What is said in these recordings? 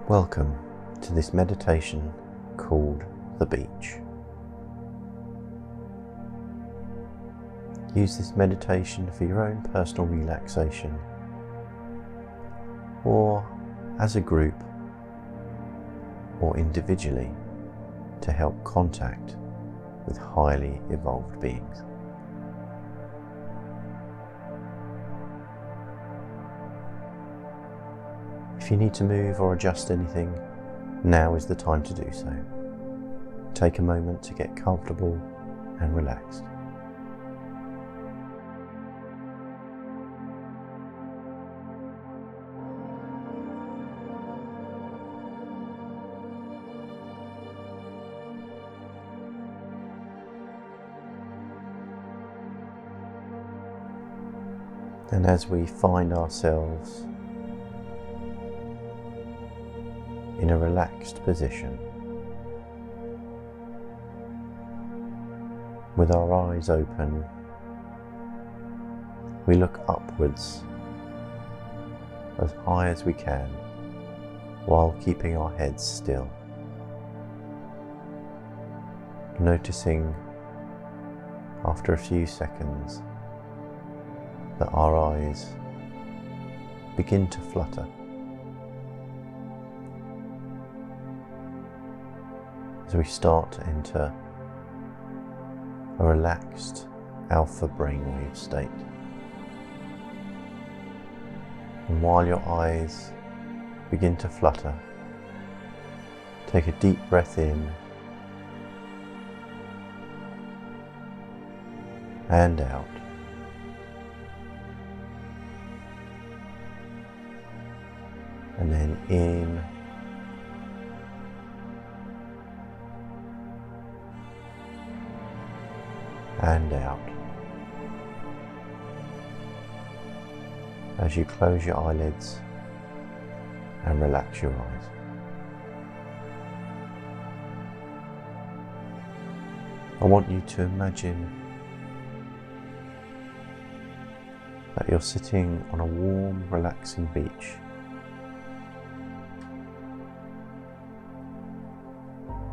Welcome to this meditation called The Beach. Use this meditation for your own personal relaxation or as a group or individually to help contact with highly evolved beings. If you need to move or adjust anything, now is the time to do so. Take a moment to get comfortable and relaxed. And as we find ourselves in a relaxed position, with our eyes open, we look upwards as high as we can while keeping our heads still, noticing after a few seconds that our eyes begin to flutter. As we start to enter a relaxed alpha brainwave state. And while your eyes begin to flutter, take a deep breath in and out. And then in and out. As you close your eyelids and relax your eyes. I want you to imagine that you're sitting on a warm, relaxing beach.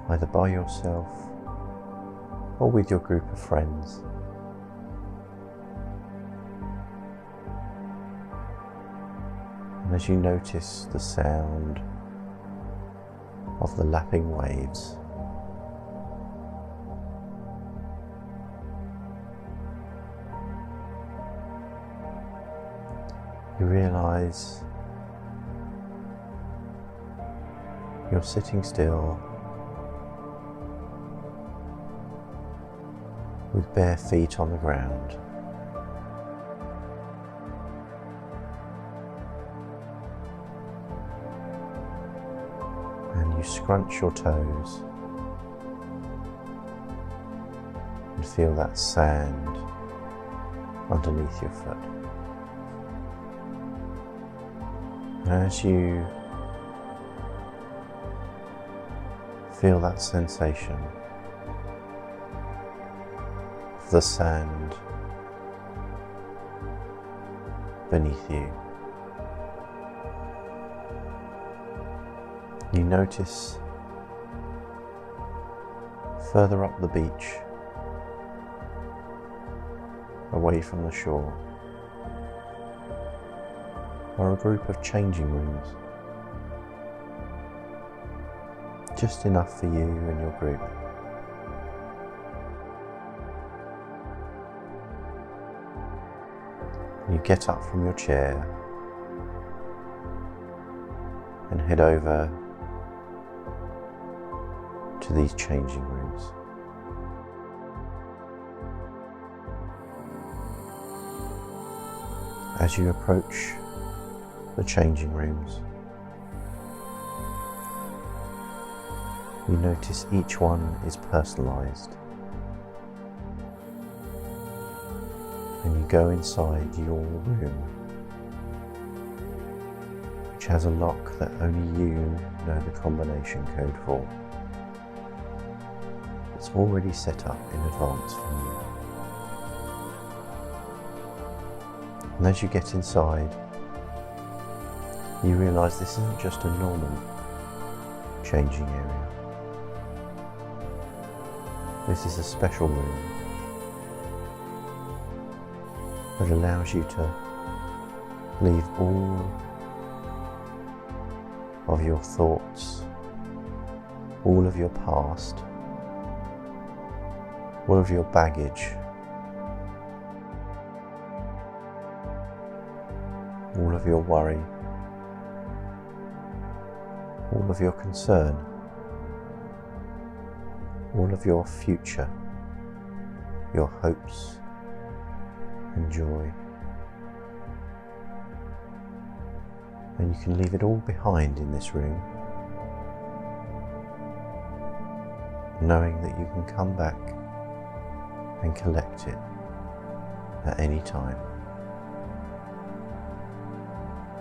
Either by yourself or with your group of friends. And as you notice the sound of the lapping waves, you realize you're sitting still with bare feet on the ground. And you scrunch your toes and feel that sand underneath your foot. And as you feel that sensation, the sand beneath you, you notice further up the beach, away from the shore, are a group of changing rooms, just enough for you and your group. You get up from your chair and head over to these changing rooms. As you approach the changing rooms, you notice each one is personalized. And you go inside your room, which has a lock that only you know the combination code for. It's already set up in advance for you. And as you get inside, you realise this isn't just a normal changing area. This is a special room that allows you to leave all of your thoughts, all of your past, all of your baggage, all of your worry, all of your concern, all of your future, your hopes and joy. And you can leave it all behind in this room, knowing that you can come back and collect it at any time.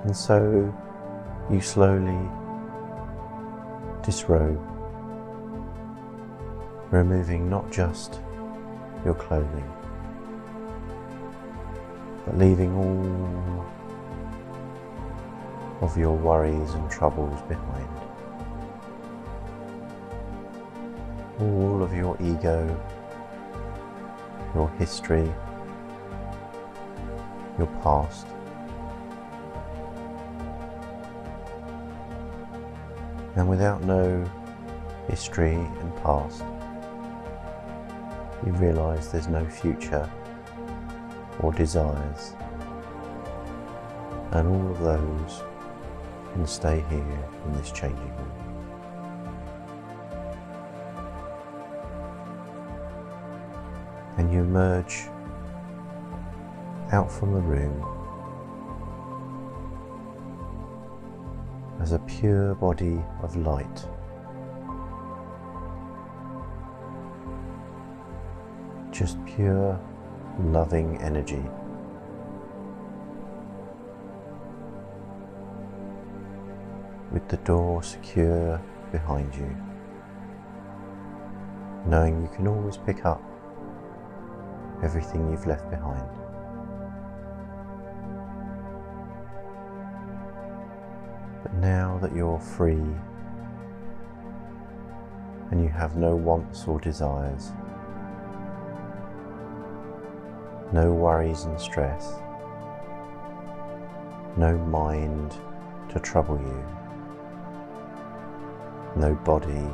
And so you slowly disrobe, removing not just your clothing, but leaving all of your worries and troubles behind. All of your ego, your history, your past. And without no history and past, you realise there's no future or desires, and all of those can stay here in this changing room. And you emerge out from the room as a pure body of light, just pure loving energy. With the door secure behind you, knowing you can always pick up everything you've left behind. But now that you're free and you have no wants or desires, no worries and stress, no mind to trouble you, no body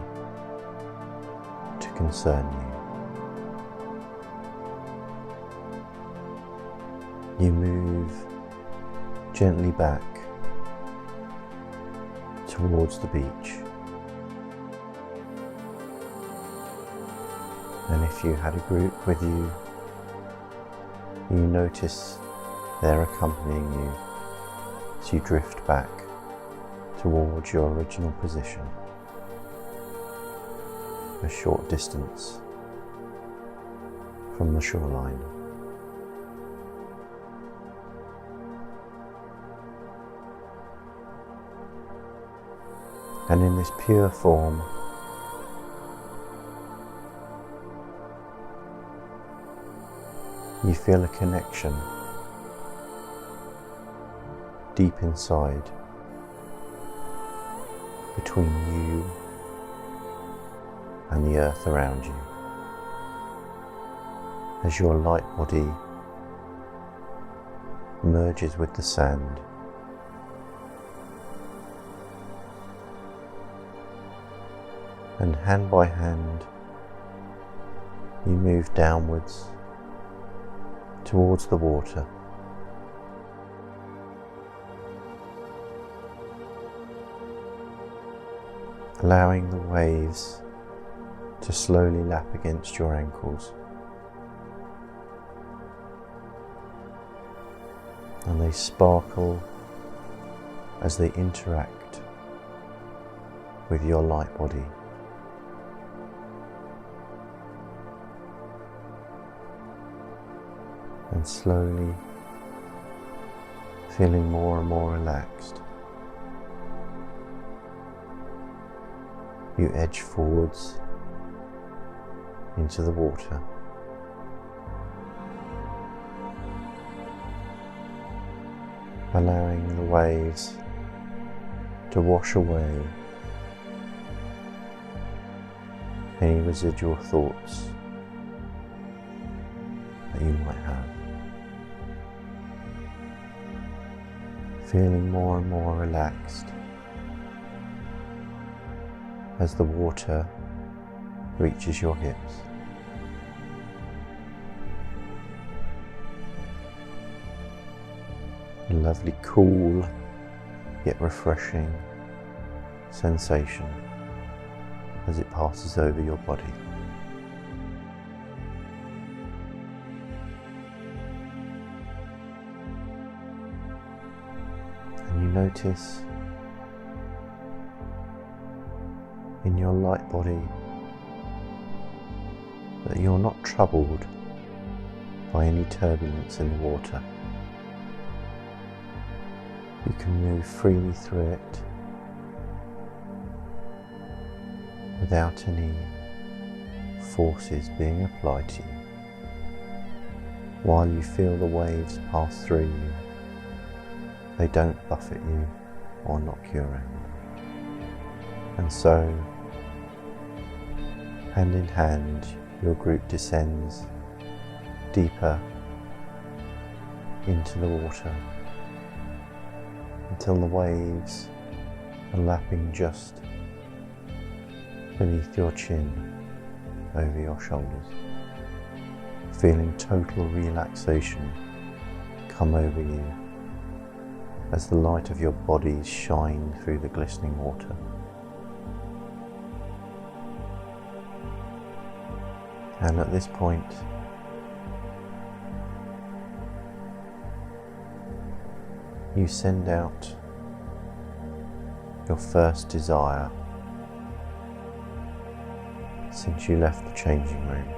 to concern you. You move gently back towards the beach. And if you had a group with you, you notice they're accompanying you as you drift back towards your original position, a short distance from the shoreline. And in this pure form, you feel a connection deep inside between you and the earth around you, as your light body merges with the sand. And hand by hand, you move downwards towards the water, allowing the waves to slowly lap against your ankles. And they sparkle as they interact with your light body. And slowly feeling more and more relaxed, you edge forwards into the water, allowing the waves to wash away any residual thoughts that you might have. Feeling more and more relaxed as the water reaches your hips. A lovely, cool, yet refreshing sensation as it passes over your body. And you notice in your light body that you're not troubled by any turbulence in the water. You can move freely through it without any forces being applied to you, while you feel the waves pass through you. They don't buffet you or knock you around. And so, hand in hand, your group descends deeper into the water until the waves are lapping just beneath your chin, over your shoulders, feeling total relaxation come over you as the light of your bodies shine through the glistening water. And at this point, you send out your first desire since you left the changing room.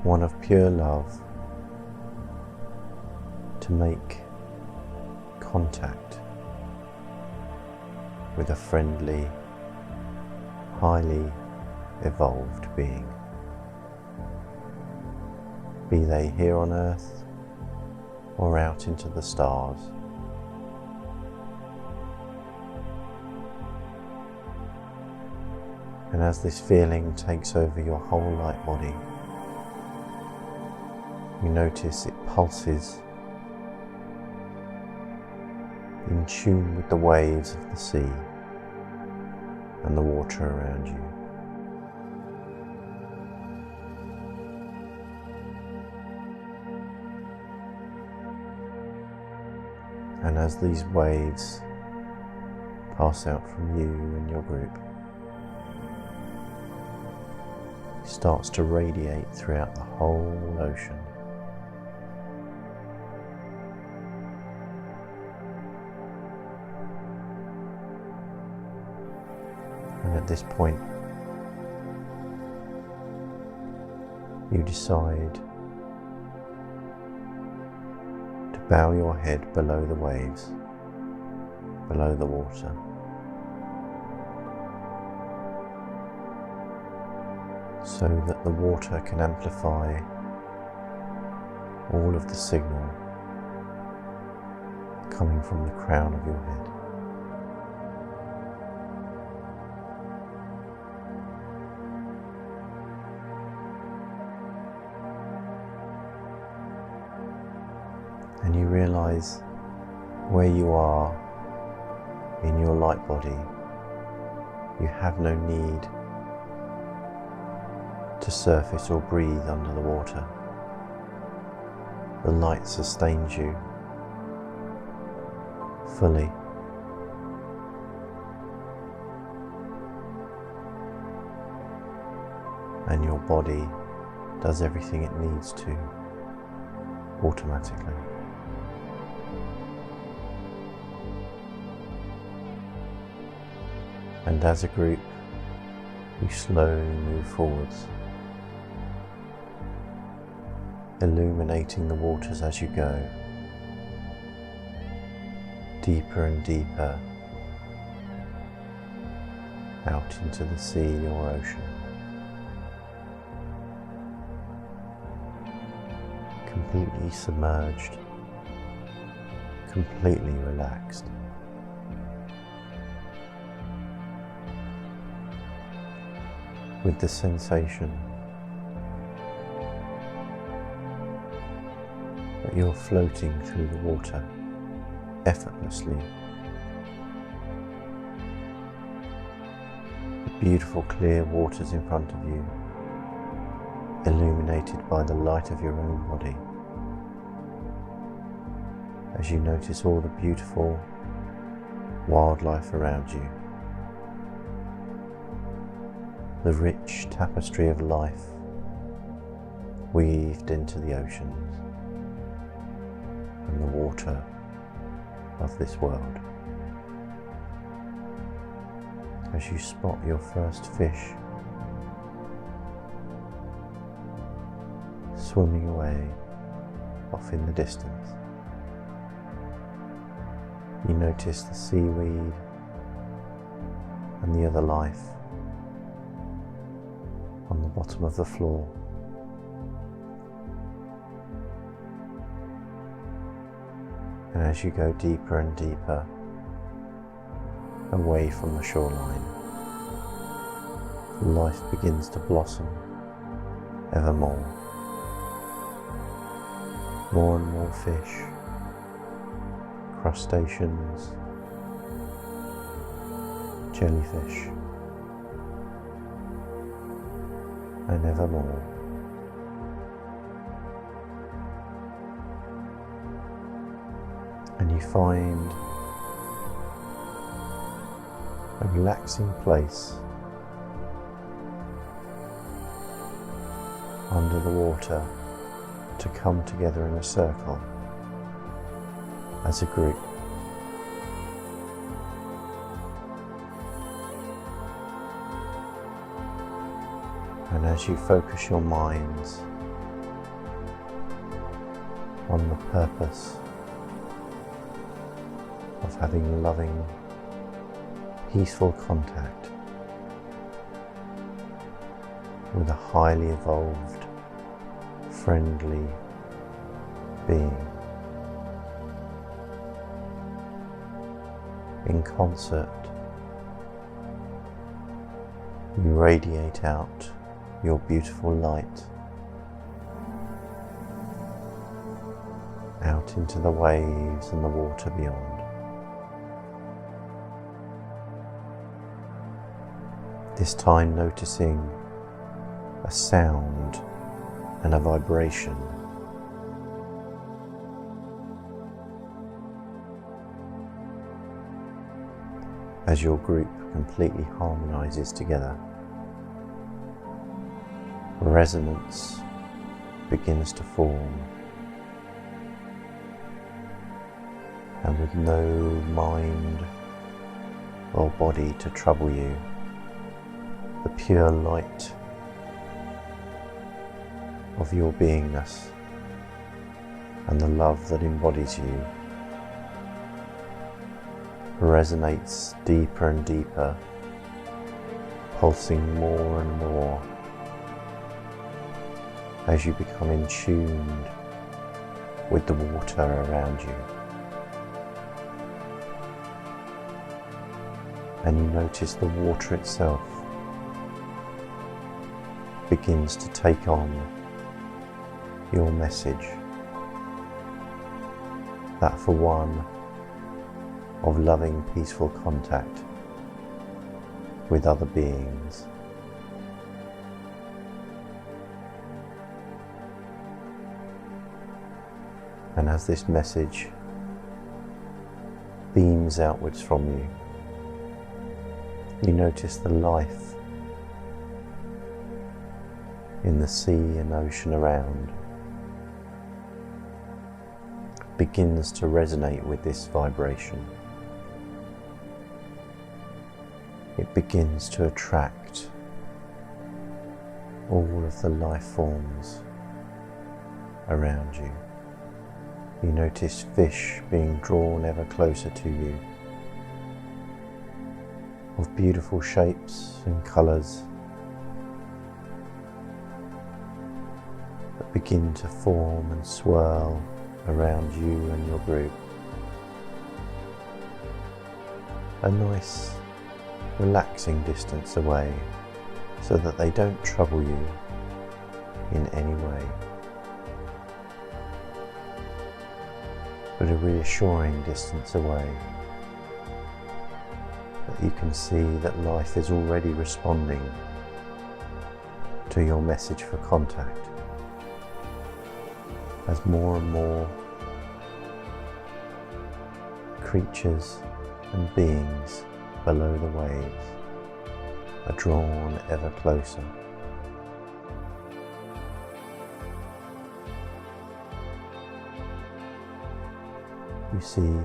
One of pure love to make contact with a friendly, highly evolved being. Be they here on Earth or out into the stars. And as this feeling takes over your whole light body, you notice it pulses in tune with the waves of the sea and the water around you. And as these waves pass out from you and your group, it starts to radiate throughout the whole ocean. And at this point, you decide to bow your head below the waves, below the water. So that the water can amplify all of the signal coming from the crown of your head. And you realize where you are in your light body, you have no need to surface or breathe under the water. The light sustains you fully. And your body does everything it needs to automatically. And as a group, you slowly move forwards, illuminating the waters as you go, deeper and deeper out into the sea or ocean, completely submerged, completely relaxed. with the sensation that you're floating through the water effortlessly. The beautiful clear waters in front of you, illuminated by the light of your own body, as you notice all the beautiful wildlife around you, the rich tapestry of life weaved into the oceans and the water of this world. As you spot your first fish swimming away off in the distance, you notice the seaweed and the other life on the bottom of the floor. And as you go deeper and deeper away from the shoreline, life begins to blossom evermore. More and more fish, crustaceans, jellyfish, and ever more. And you find a relaxing place under the water to come together in a circle as a group. And as you focus your minds on the purpose of having loving, peaceful contact with a highly evolved, friendly being, in concert, you radiate out your beautiful light out into the waves and the water beyond. This time noticing a sound and a vibration as your group completely harmonizes together. Resonance begins to form, and with no mind or body to trouble you, the pure light of your beingness and the love that embodies you resonates deeper and deeper, pulsing more and more as you become in tune with the water around you. And you notice the water itself begins to take on your message, that for one of loving, peaceful contact with other beings. And as this message beams outwards from you, you notice the life in the sea and ocean around begins to resonate with this vibration. It begins to attract all of the life forms around you. You notice fish being drawn ever closer to you, of beautiful shapes and colours that begin to form and swirl around you and your group. A nice, relaxing distance away so that they don't trouble you in any way, but a reassuring distance away, that you can see that life is already responding to your message for contact, as more and more creatures and beings below the waves are drawn ever closer. You see,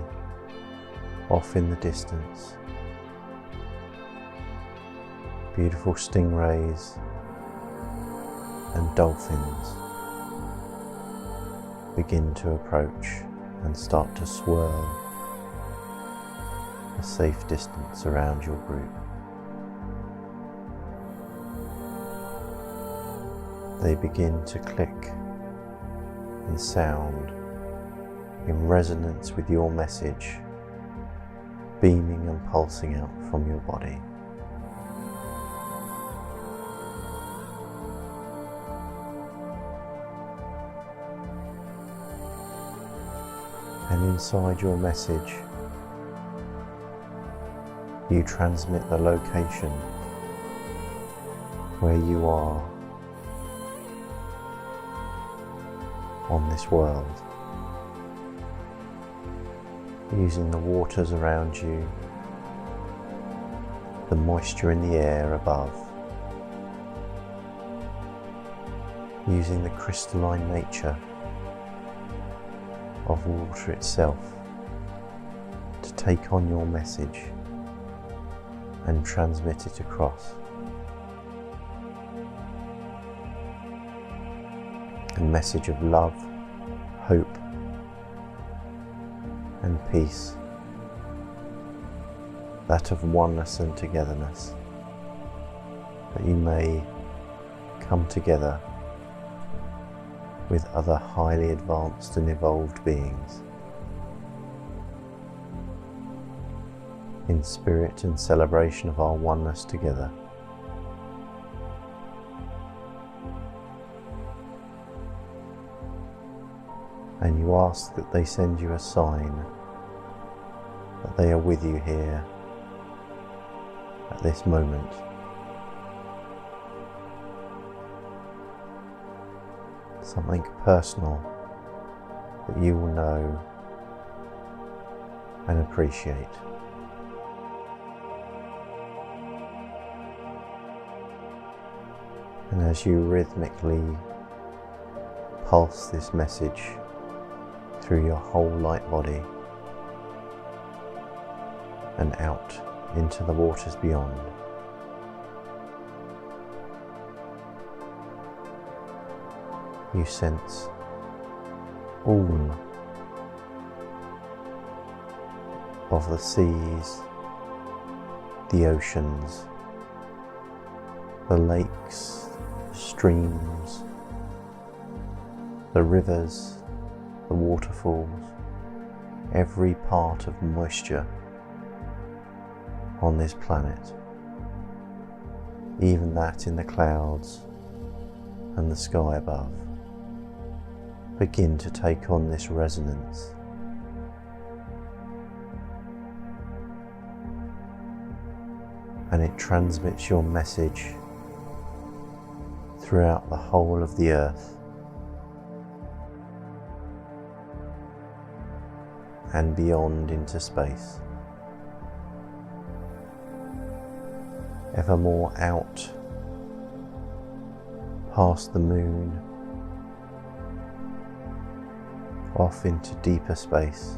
off in the distance, beautiful stingrays and dolphins begin to approach and start to swirl a safe distance around your group. They begin to click and sound in resonance with your message, beaming and pulsing out from your body. And inside your message, you transmit the location where you are on this world, using the waters around you, the moisture in the air above, using the crystalline nature of water itself to take on your message and transmit it across. A message of love, hope, and peace, that of oneness and togetherness, that you may come together with other highly advanced and evolved beings in spirit and celebration of our oneness together. And you ask that they send you a sign that they are with you here at this moment. Something personal that you will know and appreciate. And as you rhythmically pulse this message through your whole light body and out into the waters beyond, you sense all of the seas, the oceans, the lakes, streams, the rivers, the waterfalls, every part of moisture on this planet, even that in the clouds and the sky above, begin to take on this resonance. And it transmits your message throughout the whole of the earth and beyond into space, evermore out past the moon, off into deeper space.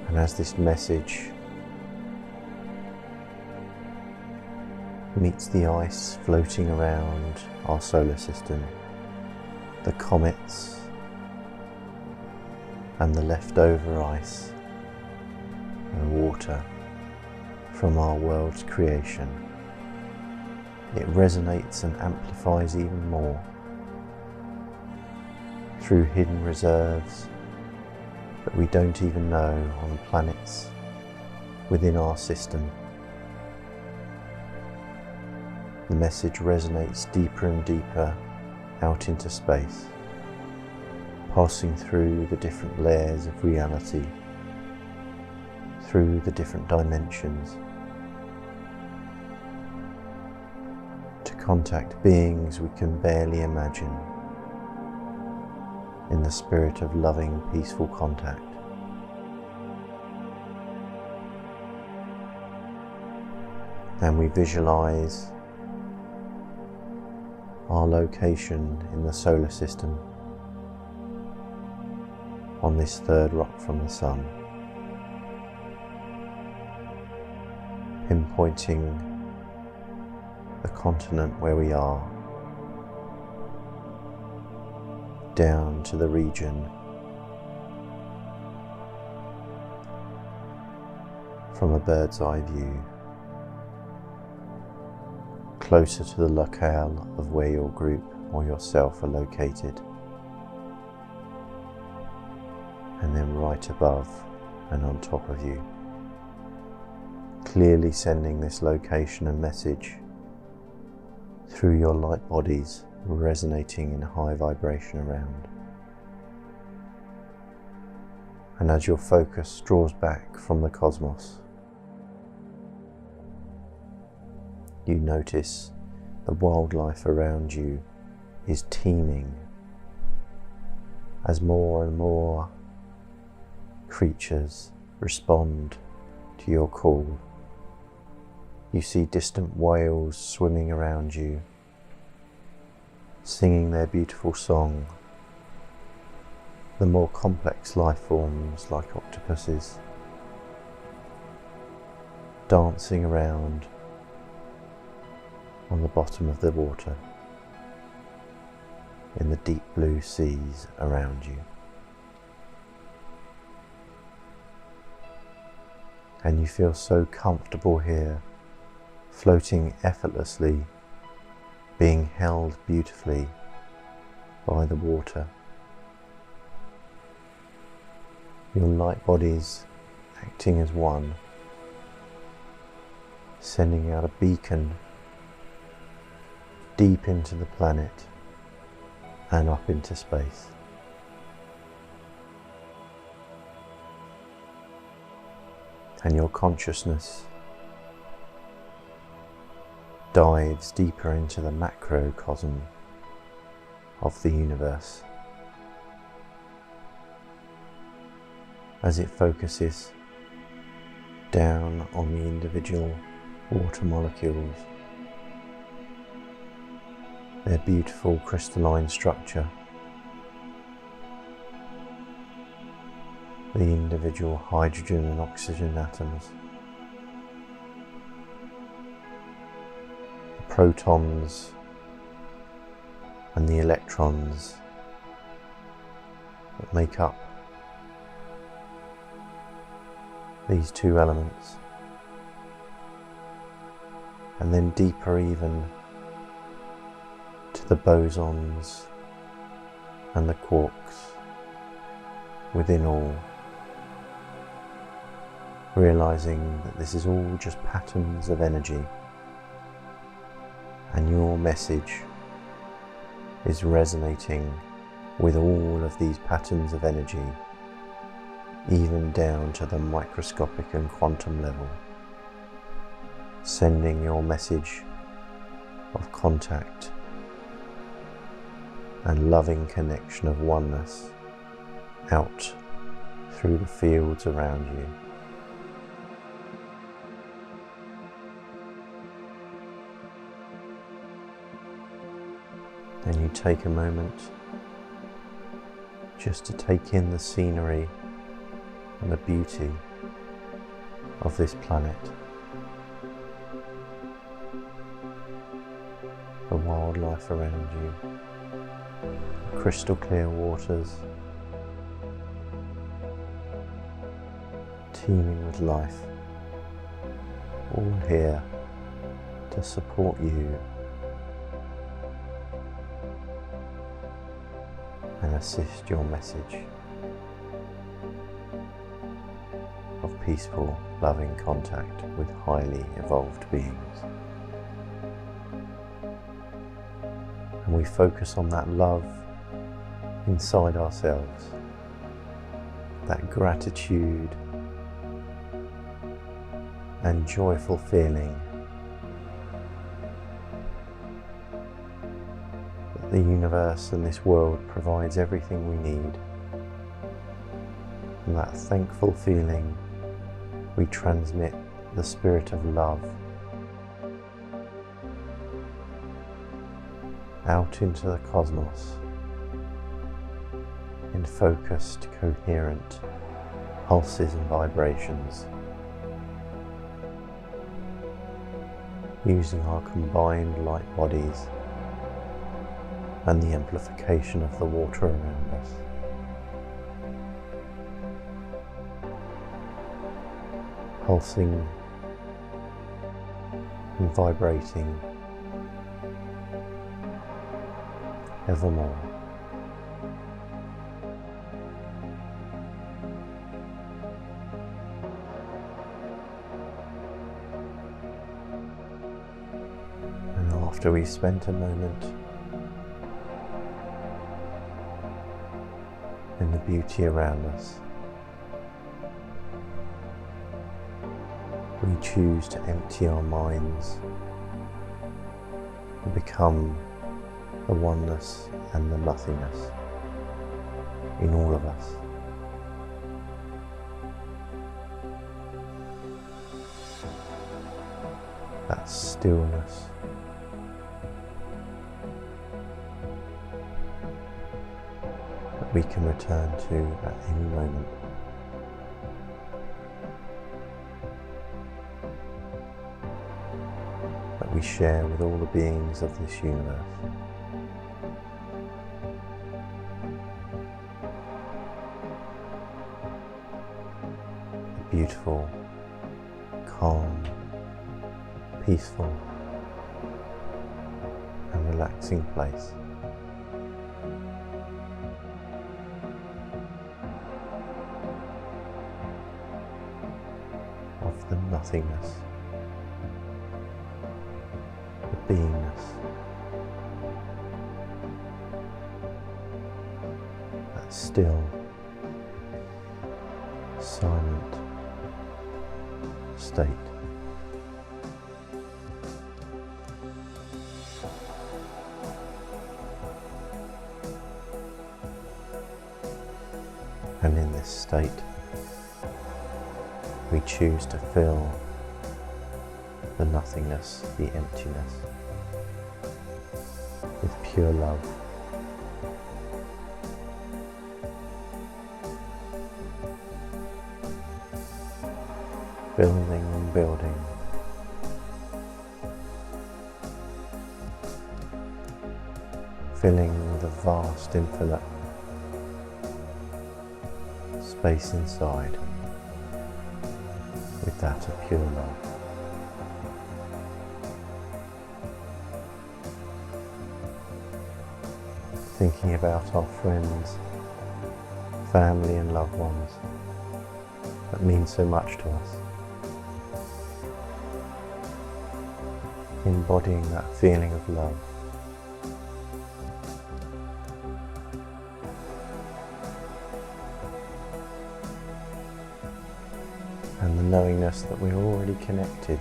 And as this message meets the ice floating around our solar system, the comets and the leftover ice and water from our world's creation, it resonates and amplifies even more through hidden reserves that we don't even know on planets within our system the message resonates deeper and deeper out into space, passing through the different layers of reality, through the different dimensions, to contact beings we can barely imagine, in the spirit of loving, peaceful contact. And we visualize our location in the solar system on this third rock from the sun, pinpointing the continent where we are, down to the region from a bird's eye view, closer to the locale of where your group or yourself are located, and then right above and on top of you, clearly sending this location and message through your light bodies, resonating in high vibration around. And as your focus draws back from the cosmos, you notice the wildlife around you is teeming as more and more creatures respond to your call. You see distant whales swimming around you, singing their beautiful song. The more complex life forms like octopuses dancing around on the bottom of the water in the deep blue seas around you. And you feel so comfortable here, floating effortlessly, being held beautifully by the water. Your light bodies acting as one, sending out a beacon deep into the planet and up into space. And your consciousness dives deeper into the macrocosm of the universe as it focuses down on the individual water molecules, their beautiful crystalline structure, the individual hydrogen and oxygen atoms, the protons and the electrons that make up these two elements, and then deeper even to the bosons and the quarks within all, realizing that this is all just patterns of energy, and your message is resonating with all of these patterns of energy, even down to the microscopic and quantum level, sending your message of contact and loving connection of oneness out through the fields around you. Then you take a moment just to take in the scenery and the beauty of this planet. The wildlife around you, the crystal clear waters, teeming with life, all here to support you and assist your message of peaceful, loving contact with highly evolved beings. And we focus on that love inside ourselves, that gratitude and joyful feeling that the universe and this world provides everything we need. And that thankful feeling, we transmit the spirit of love out into the cosmos in focused, coherent pulses and vibrations, using our combined light bodies and the amplification of the water around us. Pulsing and vibrating evermore. And after we've spent a moment in the beauty around us, we choose to empty our minds and become the oneness and the nothingness in all of us. That stillness, that we can return to at any moment. That we share with all the beings of this universe. A beautiful, calm, peaceful and relaxing place. Of the nothingness, the beingness, that still, silent state. And in this state, we choose to fill the nothingness, the emptiness, with pure love. Building and building, filling the vast infinite space inside with that of pure love. Thinking about our friends, family and loved ones that mean so much to us. Embodying that feeling of love. And the knowingness that we're already connected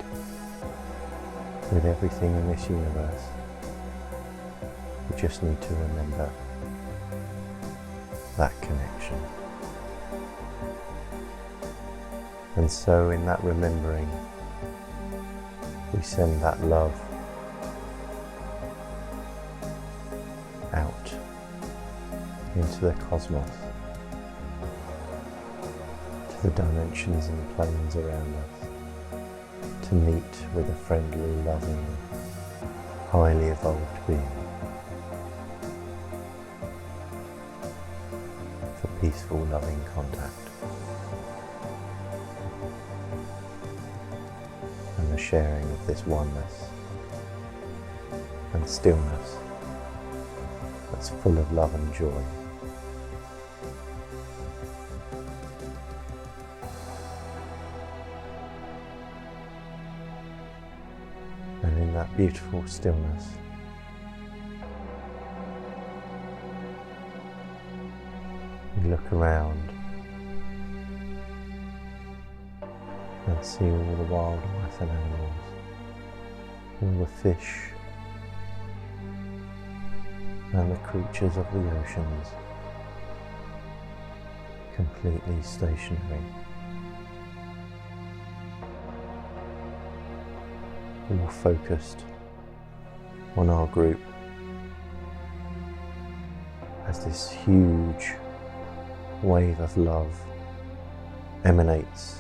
with everything in this universe. We just need to remember that connection. And so in that remembering, we send that love out into the cosmos, to the dimensions and planes around us, to meet with a friendly, loving, highly evolved being, for peaceful, loving contact. The sharing of this oneness and stillness that's full of love and joy. And in that beautiful stillness, look around and see all the wildlife and animals, all the fish and the creatures of the oceans, completely stationary, all focused on our group as this huge wave of love emanates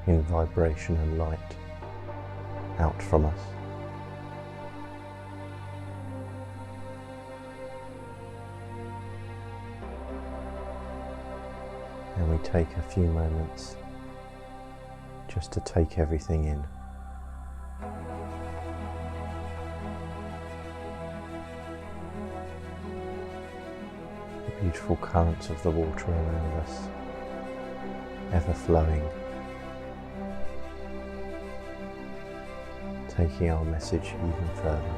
in vibration and light out from us. And we take a few moments just to take everything in. The beautiful currents of the water around us, ever flowing, taking our message even further.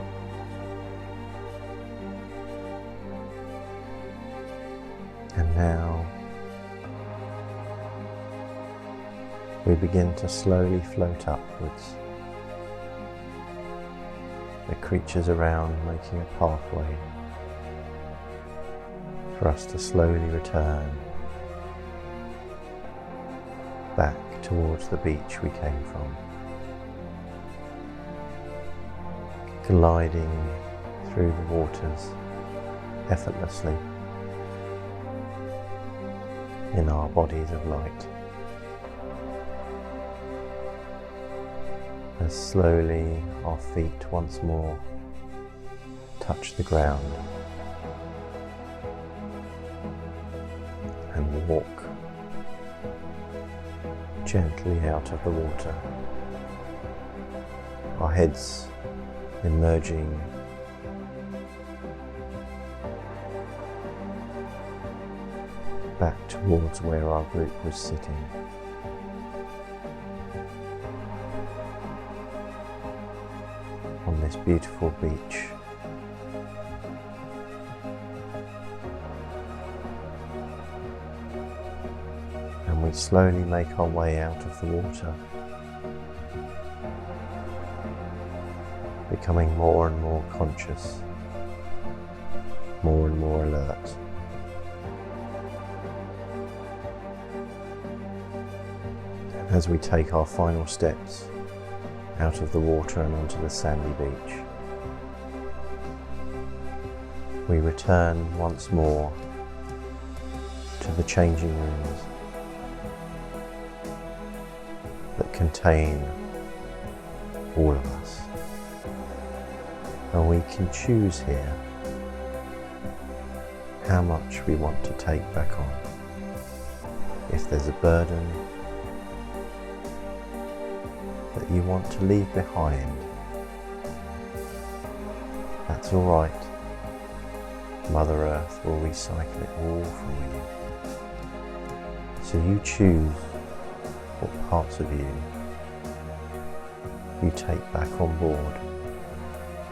And now we begin to slowly float upwards, the creatures around making a pathway for us to slowly return back towards the beach we came from, gliding through the waters effortlessly in our bodies of light. As slowly our feet once more touch the ground and walk gently out of the water, our heads emerging back towards where our group was sitting. On this beautiful beach. And we slowly make our way out of the water, becoming more and more conscious, more and more alert. And as we take our final steps out of the water and onto the sandy beach, we return once more to the changing rooms that contain all of us. And we can choose here how much we want to take back on. If there's a burden that you want to leave behind, that's all right. Mother Earth will recycle it all for you. So you choose what parts of you you take back on board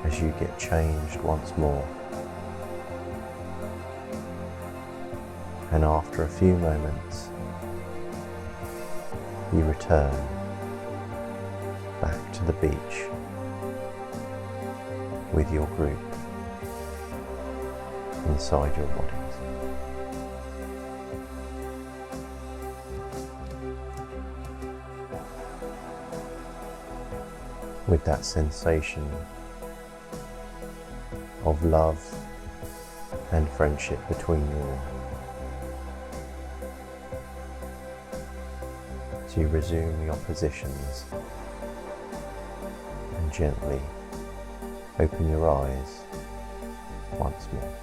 as you get changed once more. And after a few moments, you return back to the beach with your group inside your bodies. With that sensation of love and friendship between you all. So you resume your positions and gently open your eyes once more.